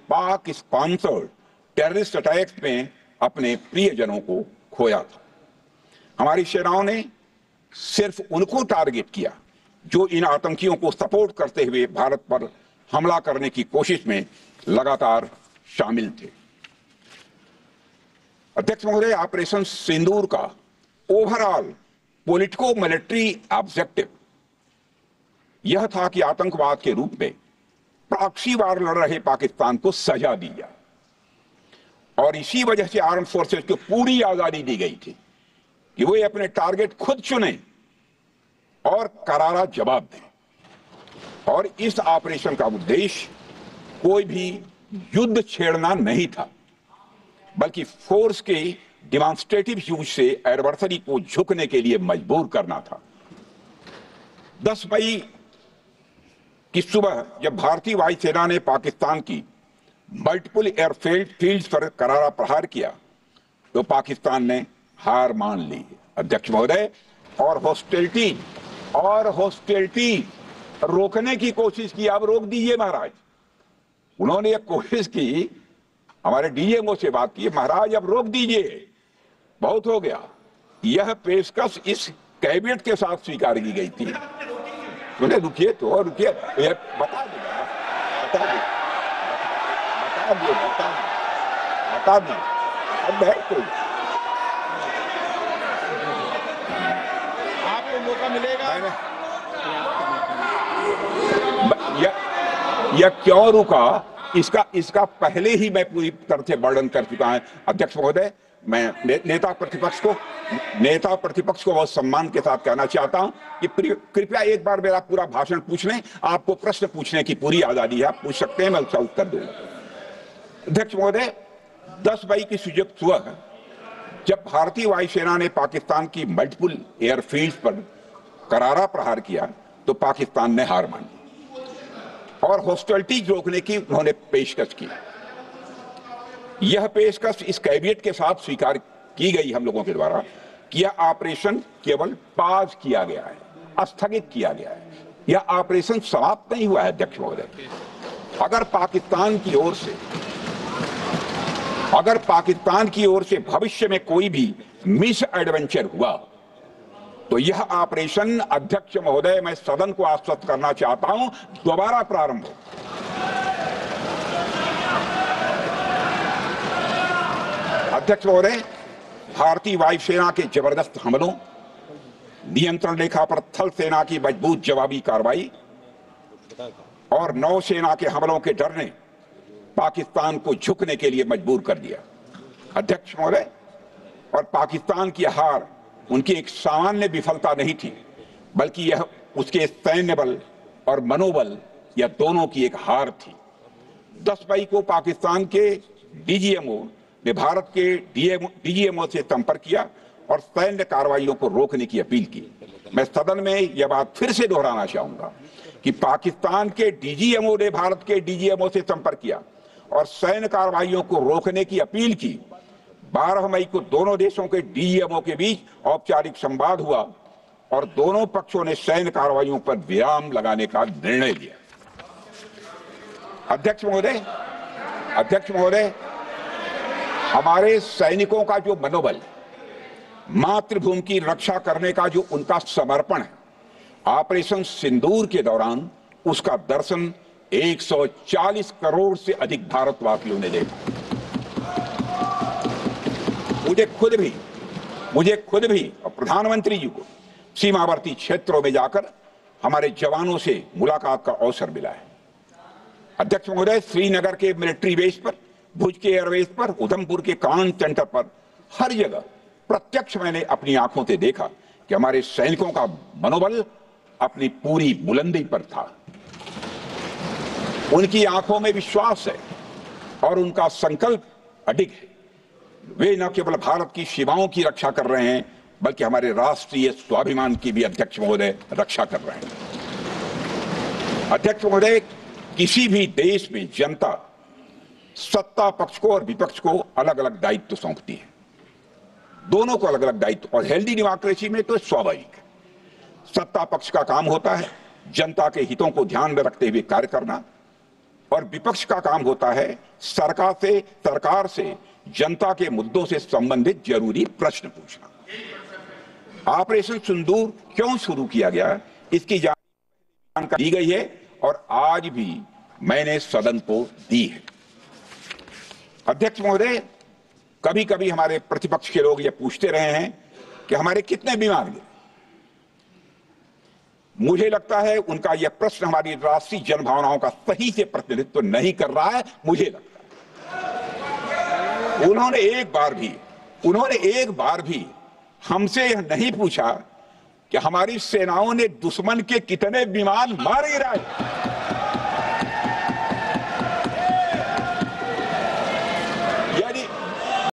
पाक sponsored terrorist attacks में अपने प्रियजनों को खोया था। हमारी सेनाओं ने सिर्फ उनको टारगेट किया जो इन आतंकियों को सपोर्ट करते हुए भारत पर हमला करने की कोशिश में लगातार शामिल थे। अध्यक्ष महोदय, ऑपरेशन सिंदूर का ओवरऑल पॉलिटिको मिलिट्री ऑब्जेक्टिव यह था कि आतंकवाद के रूप में प्रॉक्सी वार लड़ रहे पाकिस्तान को सजा दी जाए, और इसी वजह से आर्म फोर्सेस को पूरी आजादी दी गई थी कि वे अपने टारगेट खुद चुनें और करारा जवाब दें। और इस ऑपरेशन का उद्देश्य कोई भी युद्ध छेड़ना नहीं था, बल्कि फोर्स के डिमॉन्स्ट्रेटिव यूज से एडवर्सरी को झुकने के लिए मजबूर करना था। 10 मई की सुबह जब भारतीय वायुसेना ने पाकिस्तान की मल्टीपल एयरफील्ड्स पर करारा प्रहार किया तो पाकिस्तान ने हार मान ली। अध्यक्ष महोदय, और हॉस्टिलिटी रोकने की कोशिश की। अब रोक दीजिए महाराज। उन्होंने एक कोशिश की, हमारे डीएमओ से बात की, महाराज अब रोक दीजिए, बहुत हो गया। यह पेशकश इस कैबिनेट के साथ स्वीकार की गई थी। सुने, रुकिए तो रुकिए, बता दो अब बैठ तो आपको मौका मिलेगा। यह क्यों रुका, इसका पहले ही मैं पूरी तरह से वर्णन कर चुका हूं। अध्यक्ष महोदय, मैं नेता प्रतिपक्ष को बहुत सम्मान के साथ कहना चाहता हूं कि कृपया एक बार मेरा पूरा भाषण पूछ लें। आपको प्रश्न पूछने की पूरी आजादी है, आप पूछ सकते हैं, मैं उसका उत्तर दूंगा। अध्यक्ष महोदय, 10 मई की सुबह जब भारतीय वायुसेना ने पाकिस्तान की मल्टीपल एयरफील्ड्स पर करारा प्रहार किया तो पाकिस्तान ने हार मानी और हॉस्टिलिटी रोकने की उन्होंने पेशकश की। यह पेशकश इस कैबिनेट के साथ स्वीकार की गई हम लोगों के द्वारा कि यह ऑपरेशन केवल पाज किया गया है, स्थगित किया गया है। यह ऑपरेशन समाप्त नहीं हुआ है। अध्यक्ष महोदय, अगर पाकिस्तान की ओर से भविष्य में कोई भी मिस एडवेंचर हुआ तो यह ऑपरेशन, अध्यक्ष महोदय, मैं सदन को आश्वस्त करना चाहता हूं, दोबारा प्रारंभ हो। अध्यक्ष महोदय, भारतीय वायुसेना के जबरदस्त हमलों, नियंत्रण रेखा पर थल सेना की मजबूत जवाबी कार्रवाई और नौसेना के हमलों के डर ने पाकिस्तान को झुकने के लिए मजबूर कर दिया। अध्यक्ष महोदय, और पाकिस्तान की हार उनकी एक सामान्य विफलता नहीं थी, बल्कि यह उसके सैन्य बल और मनोबल या दोनों की एक हार थी। 10 मई को पाकिस्तान के डीजीएमओ ने भारत के डीजीएमओ से संपर्क किया और सैन्य कार्रवाइयों को रोकने की अपील की। मैं सदन में यह बात फिर से दोहराना चाहूंगा कि पाकिस्तान के डीजीएमओ ने भारत के डीजीएमओ से संपर्क किया और सैन्य कार्रवाइयों को रोकने की अपील की। 12 मई को दोनों देशों के डीजीएमओ के बीच औपचारिक संवाद हुआ और दोनों पक्षों ने सैन्य कार्रवाइयों पर विराम लगाने का निर्णय लिया। अध्यक्ष महोदय, हमारे सैनिकों का जो मनोबल, मातृभूमि की रक्षा करने का जो उनका समर्पण है, ऑपरेशन सिंदूर के दौरान उसका दर्शन 140 करोड़ से अधिक भारतवासियों ने देखा। मुझे खुद भी और प्रधानमंत्री जी को सीमावर्ती क्षेत्रों में जाकर हमारे जवानों से मुलाकात का अवसर मिला है। अध्यक्ष महोदय, श्रीनगर के मिलिट्री बेस पर, भुज के एयरबेस पर, उधमपुर के कमांड सेंटर पर, हर जगह प्रत्यक्ष मैंने अपनी आंखों से देखा कि हमारे सैनिकों का मनोबल अपनी पूरी बुलंदी पर था। उनकी आंखों में विश्वास है और उनका संकल्प अडिग है। वे न केवल भारत की सीमाओं की रक्षा कर रहे हैं, बल्कि हमारे राष्ट्रीय स्वाभिमान की भी, अध्यक्ष महोदय, रक्षा कर रहे हैं। अध्यक्ष महोदय, किसी भी देश में जनता सत्ता पक्ष को और विपक्ष को अलग अलग दायित्व सौंपती है, दोनों को अलग अलग दायित्व, और हेल्दी डेमोक्रेसी में तो स्वाभाविक है। सत्ता पक्ष का काम होता है जनता के हितों को ध्यान में रखते हुए कार्य करना, और विपक्ष का काम होता है सरकार से जनता के मुद्दों से संबंधित जरूरी प्रश्न पूछना। ऑपरेशन सिंदूर क्यों शुरू किया गया, इसकी जानकारी दी गई है और आज भी मैंने सदन को दी है। अध्यक्ष महोदय, कभी कभी हमारे प्रतिपक्ष के लोग ये पूछते रहे हैं कि हमारे कितने विमान गिरे। मुझे लगता है उनका यह प्रश्न हमारी राष्ट्रीय जनभावनाओं का सही से प्रतिनिधित्व नहीं कर रहा है। मुझे लगता है उन्होंने एक बार भी हमसे यह नहीं पूछा कि हमारी सेनाओं ने दुश्मन के कितने विमान मार गिराए।